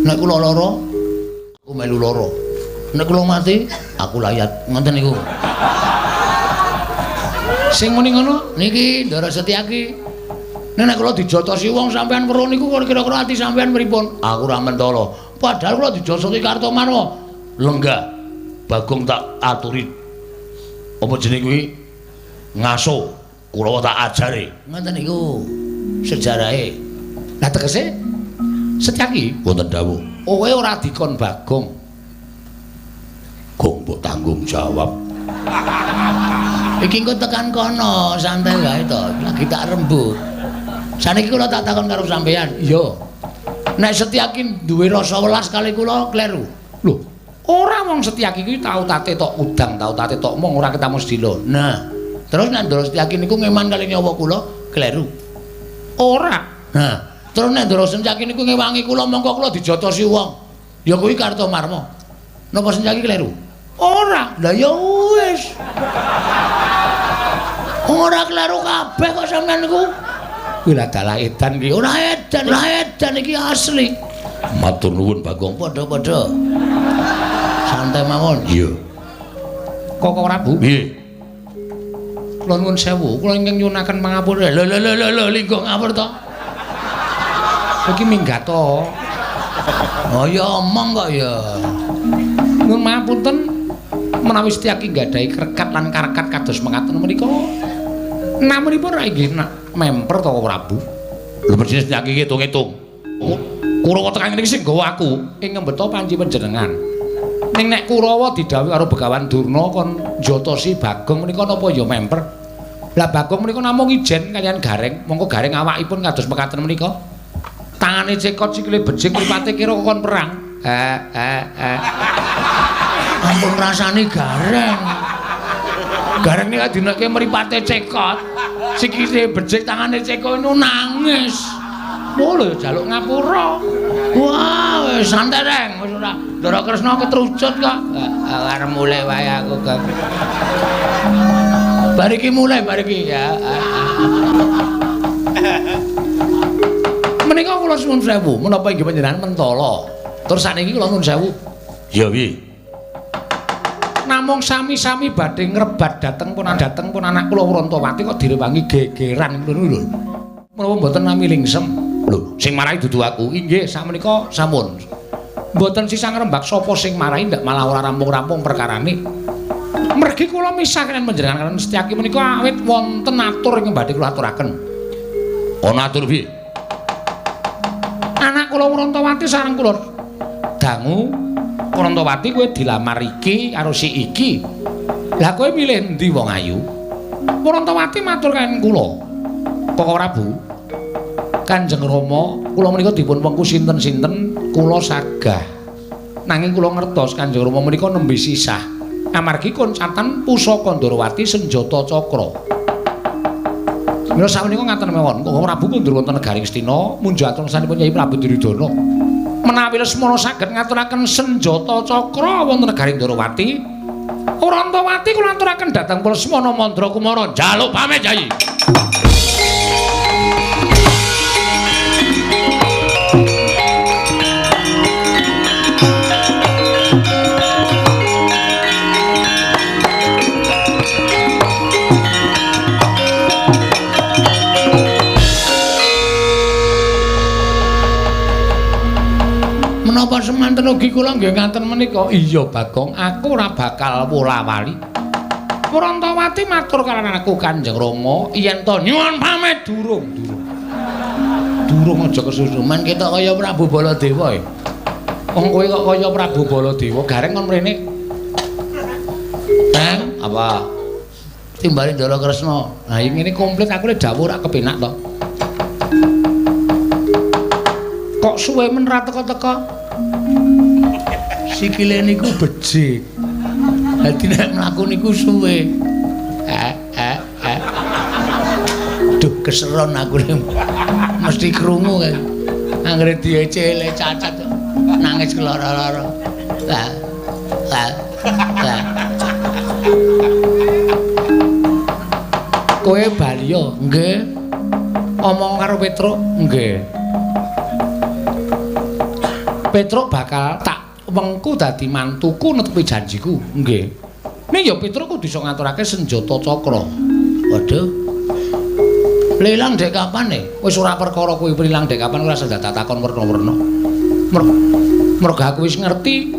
Nek kula lara, aku melu lara. Nek kula mati, aku layat. Ngoten niku. Sing muni ngono niki Ndara Setyaki. Nek kula dijotosi wong sampean weruh niku kira-kira ati sampean pripun? Aku ra mentala. Padahal kula dijosoti Kartomarma. Lenggah. Bagong tak aturi apa jeneng kuwi ngaso Kurawa tak ajari. Ngoten niku sejarahe. Lah tegese Setyaki wonten dawuh. Kowe ora dikon Bagong. Gong mbok tanggung jawab. Iki engko tekan kono, santai wae to. Lagi tak rembug. Saniki kula tak takon karo sampean. Iya. Nek Setyaki duwe rasa welas kali kula kleru. Lho, ora wong Setyaki kuwi tau tate tok udang, tau tate tok mong ora ketemu sedilo. Nah, terus nek Ndara Setyaki niku ngeman kali nyawa kula kleru. Ora. Nah, terus nek Ndara Setyaki niku ngewangi kula mongko kula dijotosi wong. Ya kuwi Kartomarma. Napa Setyaki kleru? Ora. Lah ya wis. Ora kleru kabeh kok sampean niku. Kuwi lha dalah edan iki. Ora edan iki asli. Matur nuwun Bagong. Padha-padha. Santai mawon. Iya. Koko Prabu. Nggih. Kula nuwun sewu, kula ingkang nyuwunaken pangapura. Lho linggo ngapur to. Iki minggat to. Oh ya omong kok ya. Nuwun mapunten menawi Setyaki nggadahi krekat lan karekat kados mekaten menika. Namunipun ra inggih memper to Prabu. Lho mesti Setyaki ngitung-ngitung. Kurawa tekan niki sing nggawa aku ing ngembeta panci panjenengan. Ning nek Kurawa didhawuhi karo Begawan Durna kon njotosi Bagong menika napa ya memper. Lah Bagong menika namung ijen kalian Gareng, mongko Gareng awakipun kados mekaten menika. Tangane cekot sikile bejing mripate kira kon perang. Ampun rasane Gareng. Gareng nek dineke mripate cekot, sikile becik tangane cekot itu nangis. Oh lho jaluk ngapura. Wah, wis santai reng, wis ora Ndara Kresna ketrucut kok. Arep mulai wae aku kok. Bariki mulai bariki ya. Menika kula suwun sewu, menapa inggih panjenengan mentala. Tur sakniki kula nuwun sewu. Ya piye? Namung sami-sami badhe ngrebat dateng pun anak kula Wrantawati kok direwangi gegeran ngono lho. Menapa mboten nami lingsem? Lho, sing marahi dudu aku. Inggih, sakmenika sampun. Mboten sisa ngrembak sapa sing marahi ndak malah ora rampung-rampung perkarane. Mergi kula misah kalian panjenengan kalian Setyaki menika awit wonten atur ing badhe kula aturaken. Ana atur piye? Anak kula Wrantawati sareng kula dangu Wrantawati kowe dilamar iki karo si iki. Lah kowe milih endi wong ayu? Wrantawati matur kan kula. Koko Prabu. Kanjeng Rama, kula menika dipun wengku sinten-sinten kula sagah. Nanging kula ngertos Kanjeng Rama menika nembe sisah. Amargi koncatan pusaka Ndarawati senjata cakra. Mila sawenika ngaten mawon, Koko Prabu kundur wonten negari Ngastina, munjul sanipun Nyai Prabu Duryudana. Menawi Lesmana saged ngaturaken senjata cakra wonten negari Ndarawati, Wrantawati kula aturaken dhateng Lesmana Mandra Kumara njaluk pamit Yai. Menapa semanten ugi kula nggih ngaten menika? Iya Bagong, aku ora bakal wola-wali. Wrantawati matur kaliyan aku Kanjeng Rama, yen to nyuwun pamit durung. Durung aja kesusuman ketok kaya Prabu Baladewa. Wong kowe kok kaya Prabu Baladewa, gareng kon mrene. Apa? Timbali Ndara Kresna. Nah, ngene komplit aku le dawuh ora kepenak to. Kok suwe men ra teka-teka? Sikile niku becik. Dadi nek mlaku niku suwe. Duh keseron aku mesti krungu kan. Anggere diecele cacat nangis keloro-loro. Lah. Kowe bali yo, nggih. Omong karo Petruk, nggih. Petruk bakal tak wengku dadi mantuku netepi janjiku. Nggih. Ning ya Petruk kudu iso ngaturake senjata cakra. Waduh. Lelang dek kapan wis ora perkara kuwi prilang dek kapan ora usah takon werna-werna. Mergo aku wis ngerti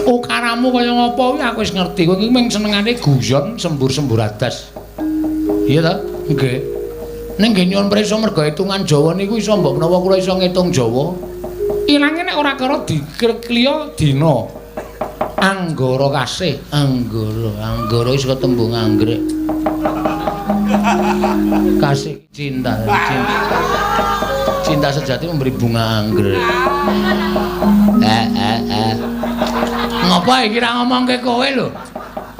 ukaramu kaya ngapa kuwi aku wis ngerti. Kowe iki mung senengane guyon sembur-sembur adas. Iya ta? Nggih. Ning nggih nyuwun prisa mergo hitungan Jawa niku iso mbok menawa kula iso ngitung Jawa. Ilange nek ora karo dikliya dina. Anggara kasih, anggara wis ketembung anggrek. Kasih cinta. Cinta sejati memberi bunga anggrek. Ngapa iki ra ngomongke kowe lho?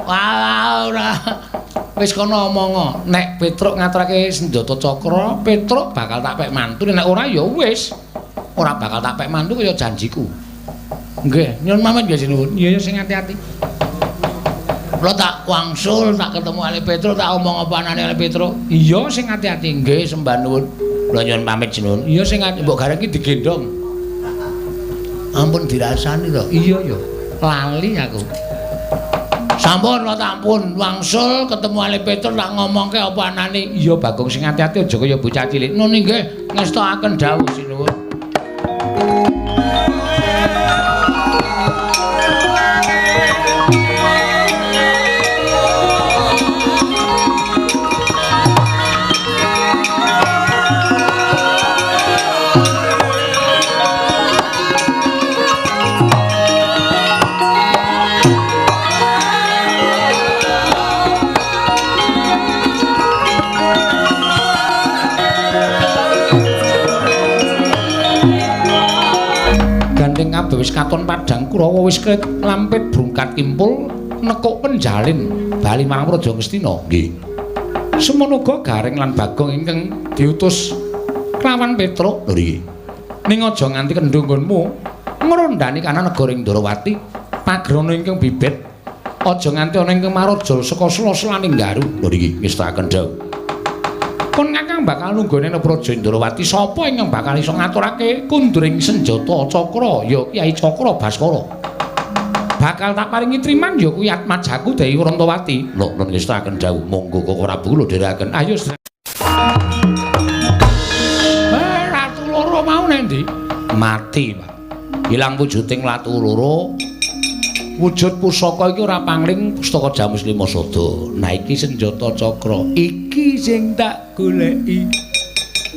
Wah, ora. Wis kono omongo, nek Petruk ngaturake senjata cakra, Petruk bakal tak pek mantu, nek ora ya wis. Ora bakal tak pek mantu kaya janjiku. Nggih, nyuwun pamit nggih sinuwun. Iya sing ati-ati. Kula tak wangsul, tak ketemu Ali Petruk, tak omong apa anane Ali Petruk. Iya sing ati-ati. Nggih, sembah nuwun. Kula nyuwun pamit sinuwun. Iya sing ati, mbok gareng iki digendong. Ampun dirasani to. Iya ya. Lali aku. Sampun kula tampun wangsul ketemu Ali Petruk tak ngomongke apa anane. Iya Bagong sing ati-ati aja kaya bocah cilik. Nun nggih, ngestakaken dawuh sinuwun. Wis katon padang Kurawa wis lampit brungkat kimpul nekuk penjalin bali marang Praja Ngastina. Nggih. Semono uga Gareng lan Bagong ingkang diutus kelawan Petruk. Lho nggih. Ning aja nganti kendho nggonmu ngrondani kana negara Ndrawati pagrana ingkang bibit. Aja nganti ana ingkang marajal saka sela-selaning Garu. Lho nggih, ngestakaken dawuh. Kon Kakang bakal nunggone nang Praja Ndrawati sapa ingkang bakal iso ngaturake kunduring senjata Cakra ya Kyai Cakra Baskara. Bakal tak paringi triman ya kuwi Atmajaku Dewi Wrantawati. Lho nun ngestakaken dawuh, monggo kok ora buku lho dherekaken. Ayo. Ratu loro mau nang ndi? Mati, Pak. Ilang wujuding ratu loro. Wujud pusaka iki ora pangling pustaka Jamus Lima Sada. Nah iki senjata Cakra. Iki sing tak goleki.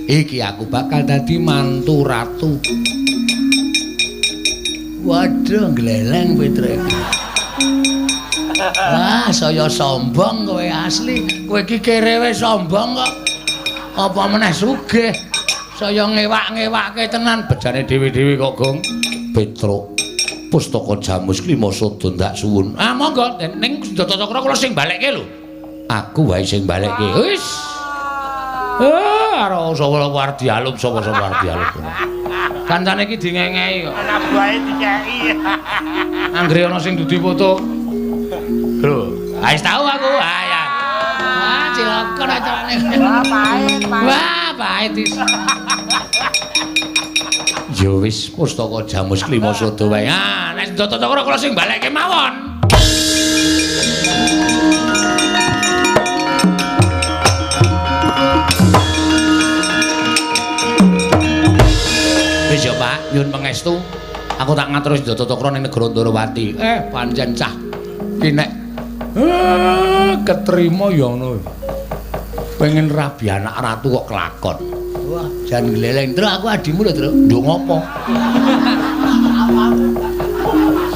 Iki aku bakal dadi mantu ratu. Waduh, gleleng Petruk. Wah, saya sombong kowe asli. Kowe iki kerewe sombong kok. Apa meneh sugih. Saya ngewak-ngewakke tenan bejane dhewe-dhewe kok, Gong. Petruk. Pustaka Jamus Lima Sada ndak suwun. Ah, monggo ning senjata Cakra kula sing balekke lho. Aku wae sing balekke. Wis. Karo sapa wardi alum sapa wardi alum. Kancane iki dingengei kok. Ana buahe dikeki. Anggere ana sing dudi foto. Lho, wis tau aku. Ah ya. Wah, cilaka acarane. Wah, pahit. Wah, pahit. Ya wis pustaka Jamus Lima Sada wae. Ah, nek senjata Cakra kula sing balekke mawon. Wis ya, Pak, nyuwun pangestu. Aku tak ngatur senjata Cakra ning negara Ndrawati. Pancen cah ki nek ketrima ya ngono. Pengen rabi anak ratu kok kelakon. Wah, jan gleleng, Tru, aku adimu lho, Tru. Nduk ngopo?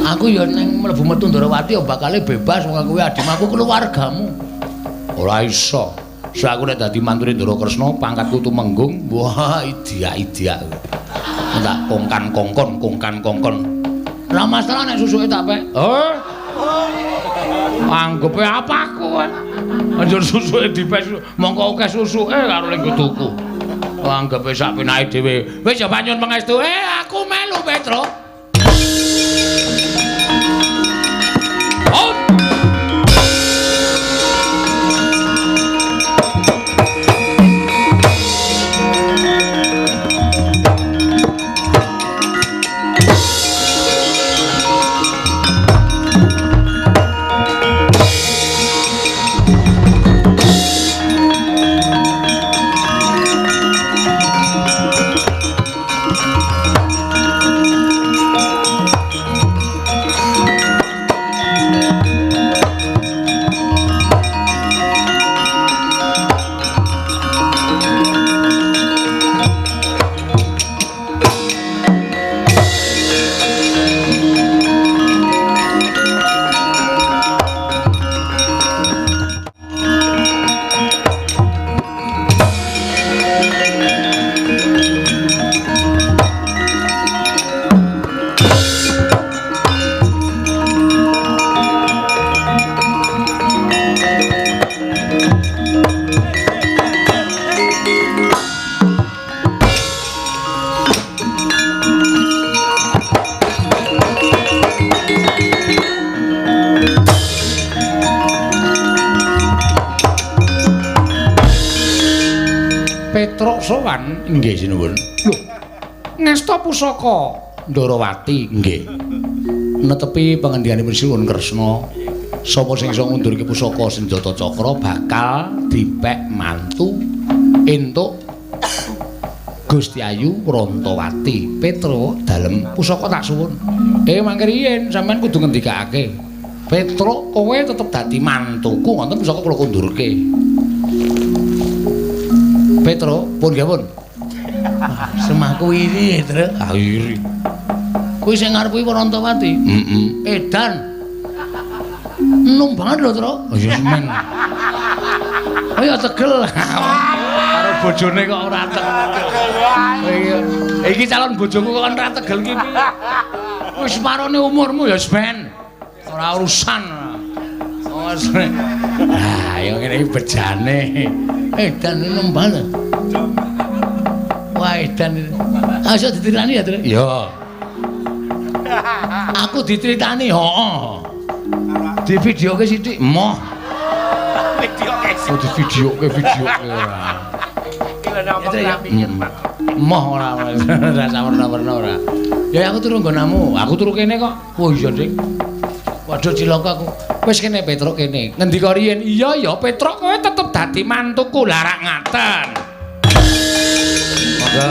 Aku ya ning mlebu metu Ndrawati ya bakale bebas wong kuwi adimu, aku keluargamu. Ora iso. Sak aku nek dadi mantune Ndara Kresna, pangkatku tumenggung. Wah, idiak-idiak. Tak kongkan-kongkon. Ora masalah nek susuke tak pek. Anggepe apa aku? Anjur susuke dipes, mongko akeh susuke karo ning tuku. Anggepe sak penake dhewe. Wis ya panyun pangestu. Aku melu Petruk. Petruk sowan nggih sinuwun. Lho. Ngasta pusaka Ndrawati nggih. Netepi pangendikaning Sinuwun Kresna, sapa sing iso ngundurke pusaka senjata Cakra bakal dipek mantu entuk Gusti Ayu Wrantawati. Petruk dalem pusaka tak suwun. Mangke riyen sampean kudu ngendikake. Petruk kowe tetep dadi mantuku wonten pusaka kula kundurke. Petruk, pun nggih pun. Semahku iri, Tru. Ah iri. Kuwi sing ngarep kuwi Wrantawati. Edan. Enom banget lho, Tru. Oh ya semen. Oh ya tegel. Karo bojone kok ora tegel. Iya. Iki calon bojoku kok ora tegel iki piye? Wis marane umurmu ya, Smen. Ora urusan. Oh, nah, yang ini bejane. Edan nembal. Wah, edan. Aso ditiritani ya, Tru? Ya. Aku ditiritani, heeh. Di videoke sithik, moh. Videoke Oh, di videoke ora. Moh ora sawerna-werna ora. Ya aku turu nggonamu. Aku turu kene kok. Oh iya, Dik. Waduh cilaka aku. Wis kene Petruk kene. Ngendika riyen? Iya ya Petruk kowe tetep dadi mantuku larak ngaten. Monggo.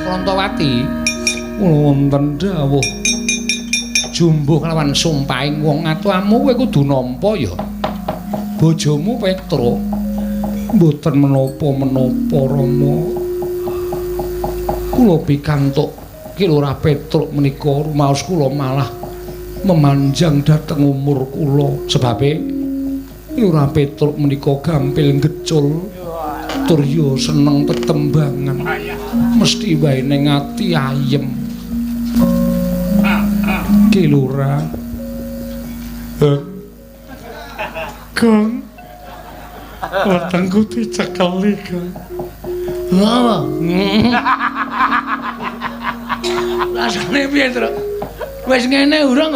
Rontowati kula wonten dawuh jumbuh kelawan sumpahing wong atuamu kowe kudu nampa ya. Bojomu Petruk mboten menapa-menapa Rama. Kula pikantuk Ki Lurah Petruk menika rumaos kula malah memanjang dhateng umur kula sebabe Ki Lurah Petruk menika gampil gecul tur ya seneng tetembangan mesti wae ning ati ayem. Ki Lurah Kang wetengku dicekeli Kang. Apa? Rasane piye, Tru? Wis ngene urung.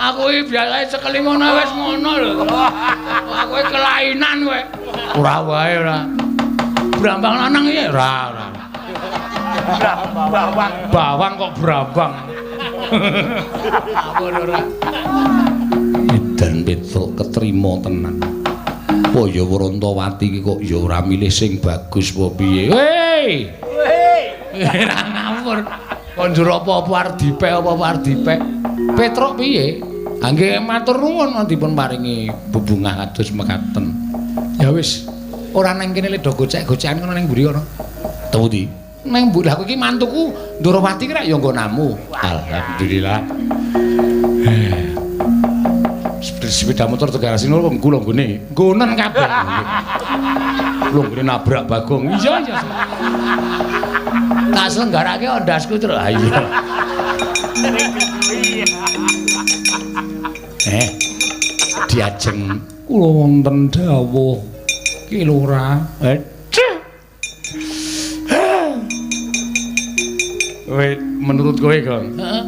Aku iki biasae cekeli ngono wis ngono lho. Aku iki kelainan kowe. Ora wae ora. Brambang lanang iki ora. Bawang kok brambang. Apa ora? Edan Petruk ketrima tenan. Oh ya Wrontowati iki kok ya ora milih sing bagus apa piye. Hei. Ora ngawur. Kok njur apa-apa arep dipek. Petruk piye? Nggih matur nuwun dipun paringi bebungah kados mekaten. Ya wis, ora nang kene le do gocek-gocekan kono ning mburi kono. Temundi? Nang mburi aku iki mantuku Ndorowati ki rek ya nggonamu. Alhamdulillah. Sepeda motor tegar sini kok kula nggone. Nggonen kabeh. Kula nggone nabrak Bagong. Iya. Tak selenggarake ondasku terus. Ha iya. Diajeng kula wonten dawuh Ki Lurah. Wait, menurut kowe, Kang? Heeh.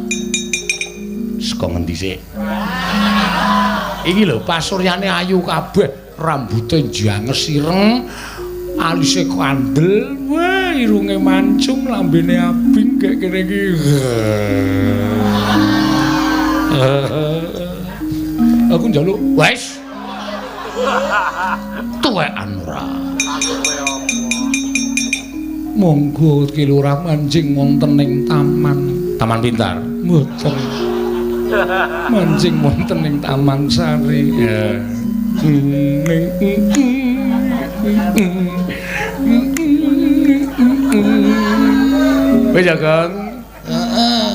Saka ngendi sik? Iki lho pasuryane ayu kabeh, rambuté janges ireng, alise kandel, wah irunge mancung, lambene abing kayak kene iki. Aku njaluk, wes. Tuwekan ora. Monggo Ki Lurah mancing wonten ing Taman Pintar. Mboten. Mancing wonten ing Taman Sari. Ya. Wis ya, Kang. Heeh.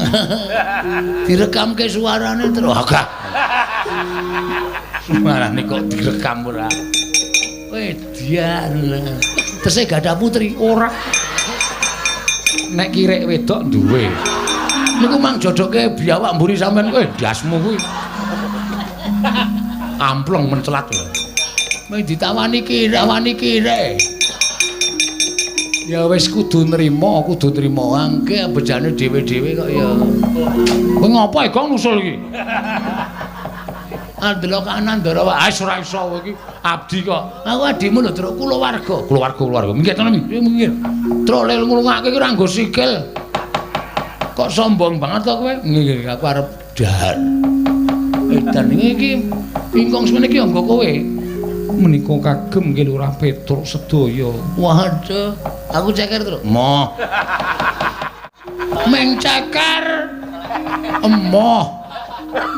Direkamke suarane terus. Agak. Suarane kok direkam ora. Wedian. Tesih gak ada putri ora. Nek kirek wedok duwe. Niku mang jodoke biawak mburi sampean kowe dasmu kuwi. Amplong mencelat lho. Wis ditawani kirek. Ya wis kudu nrimo. Angke bejane dhewe-dhewe kok ya. Kowe ngopo Gong nusul iki? Andelo kanan ndoro wae ora iso kowe iki abdi kok. Aku adimu lho, Truk, kulawarga. Minggir tenan minggir. Truk lel ngrungake ki ora nggo sikil. Kok sombong banget kok kowe? Nggih, aku arep dahar. Edan iki ingkang semene iki nggo kowe. Menika kagem Ki Lurah Petruk sedaya. Waduh, aku ceker, Truk. Moh. Meng ceker. Emoh.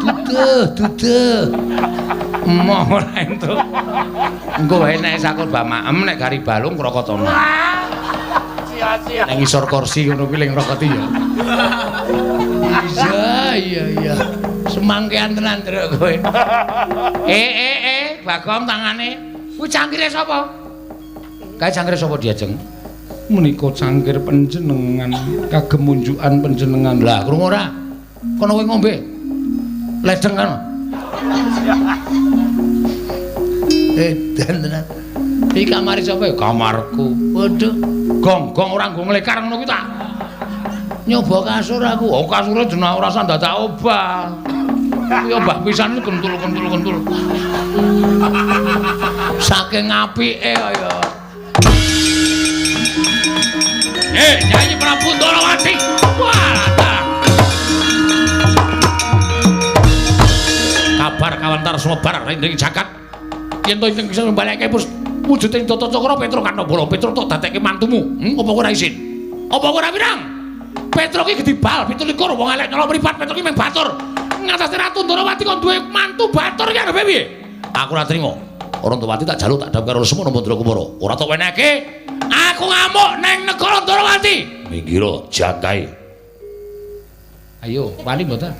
Duduh. Emoh ora entuk. Engko wae nek sakul bamaem nek gari balung krokotana. Sia-sia. Nang ngisor kursi ngono kuwi ling rokoti ya. Iya. Semangkean tenan Truk kowe. Bagong tangane. Kuwi cangkire sapa? Kae cangkire sapa Diajeng? Menika cangkir panjenengan kagem unjukan panjenengan. Lah, krungu ora? Kono kowe ngombe. Ledeng kan. Dan tenan. Iki kamar sapa ya? Kamarku. Waduh, gong-gong ora nggo nglekar ngono kuwi tak. Nyoba kasur aku. Oh, kasure jeneng ora usah dadak obah. Ya mbah pisan kentul. Saking apike kaya. Nyanyi Prabu Ndorowati. Walah. Kabar kawantar sumebar ring jagat. Yen to ingkang bisa mbaleke wujude Tata Cakra Petruk Kanthapala. Petruk tok dadekke mantumu. Apa kowe ora isin? Apa kowe ora pirang? Petruk iki gedibal 17 wong elek nyala mripat. Petruk iki mung batur. Ngatasi Ratu Ndorowati kok duwe mantu batur iki arepe piye? Aku ora trima. Ora Ndorowati tak jaluk tak dhawuh karo Lesmana Mandrakumara. Ora tok wenehke. Aku ngamuk neng negara Ndorowati. Minggir jangkai. Ayo, wani mboten?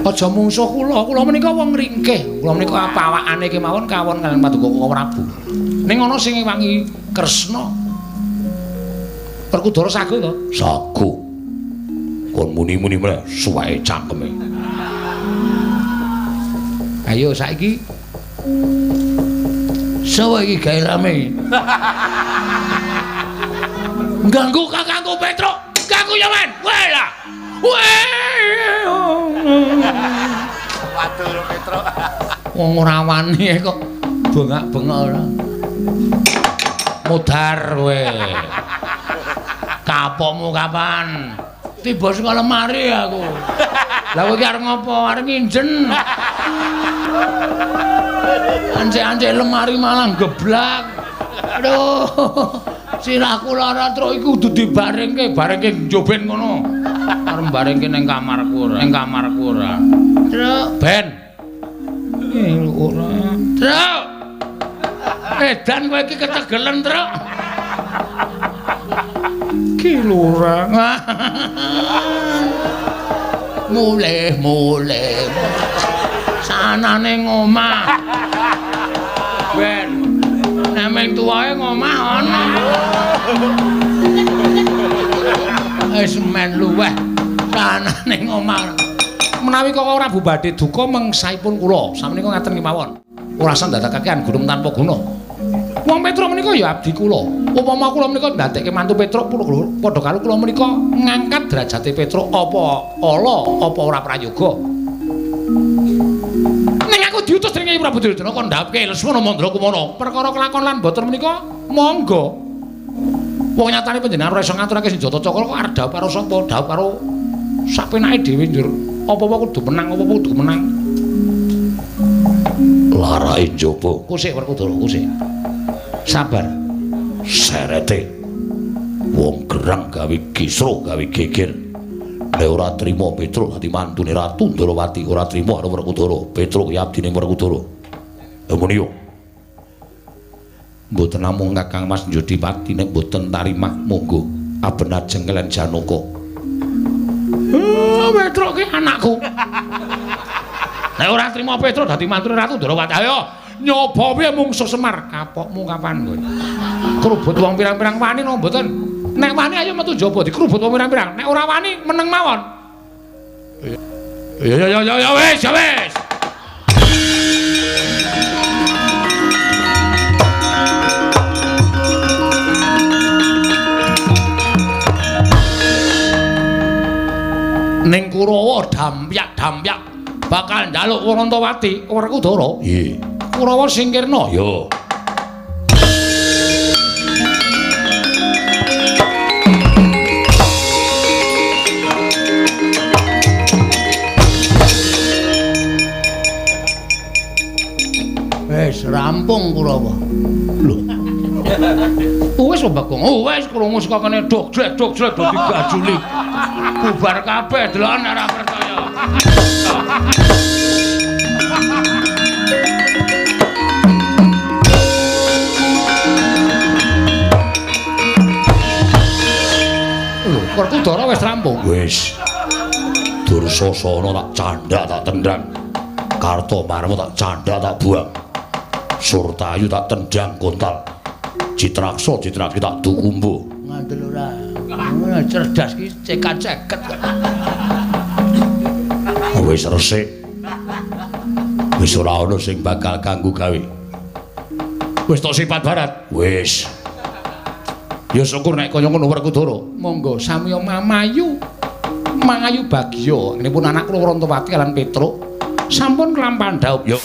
Aja mungsuh kula menika wong ringkih. Kula menika apawakane kemawon kawon kaliyan Paduka Prabu. Ning ana sing wangi Kresna. Werkudara sagu to? Sagu. Kon muni-muni meneh suwae cangkeme. Ayo saiki. Sawa iki gawe rame. Ganggu kakangku Petruk. Ganggu ya men. Wela. Waduh Petruk. Wong ora wani kok bengak-bengok ora. Mudhar kowe. Kapokmu kapan? Tiba saka lemari aku. Lah kowe iki arep ngopo? Arep nginjen. Anje-anje lemari malah geblak. Aduh. Sirahku lara truk iku kudu dibarengke njoben ngono. Arep barengke ning kamarku ora. Truk, ben. Ora. Truk. Edan kowe iki ketegelen, Truk. Ki lurang. Mulih. Sanane ngomah. Ben. Nemeng tuwae ngomah ana. Wis men luweh. Sanane ngomah. Menawi kok ora badhe duka mengsaipun kula, samenika ngaten kemawon. Ora sandhataken gunung tanpa guna. Wong Petruk menika ya abdi kula. Upama kula menika ndadekke mantu Petruk padha karo kula menika ngangkat derajate Petruk apa ala apa ora prayoga. Ning aku diutus dening Prabu Duryudana kon ndhawuhke Lesmana Mandrakumara perkara kelakon lan boten menika monggo. Wong nyatane panjenengan ora iso ngaturake Senjata Cakra kok arep dhawuh karo sapa? Dhawuh karo sapenake dhewe njur. Apa-apa kudu menang, apa-apa kudu menang. Larae njaba. Kusik Werkudara, kusik. Sabar. Serete. Wong gerang gawe kisru, gawe geger. Nek ora trima Petruk dadi mantune Ratu Ndorowati, ora trima karo Werkudara. Petruk ya abdine Werkudara. Muni yo. Mboten namung Kakang Mas Jodipati nek mboten tarimah monggo aben ajeng kalian Janaka. Petruk ki anakku. Nek ora trima Petruk dadi mantune Ratu Ndorowati. Ayo nyoba piye mungsuh Semar. Kapokmu kapan kowe? Krubut wong pirang-pirang wani no mboten. Nek wani ayo metu jaba dikrubut wong pirang-pirang. Nek ora wani meneng mawon. Ya wis. Ning Kurawa dampyak bakal njaluk Wantawati Werkudara. Nggih. Kurawa singkirna. Yo. Wis rampung Kurawa. Lho. Wis Bagong. Wis krungu saka kene dogdrek dadi gajuli. Bubar kabeh delokan ora percaya. Lho, Werkudara wis rampung. Wis. Dursasana tak candhak tak tendang. Kartomarma tak candhak tak buang. Surtayu tak tendang kontal. Citraksa citraki tak dukumbu. Ngandel ora. Cerdas ki cekat-ceket. Wis resik. Wis ora ana sing bakal ganggu gawe. Wis tok sipat barat. Wis. Ya syukur nek kaya ngono Werkudara. Monggo samiya mamayu. Mangayu bagya. Nipun anak kula Rantawati lan Petruk sampun kelampahan dhaup. Yo.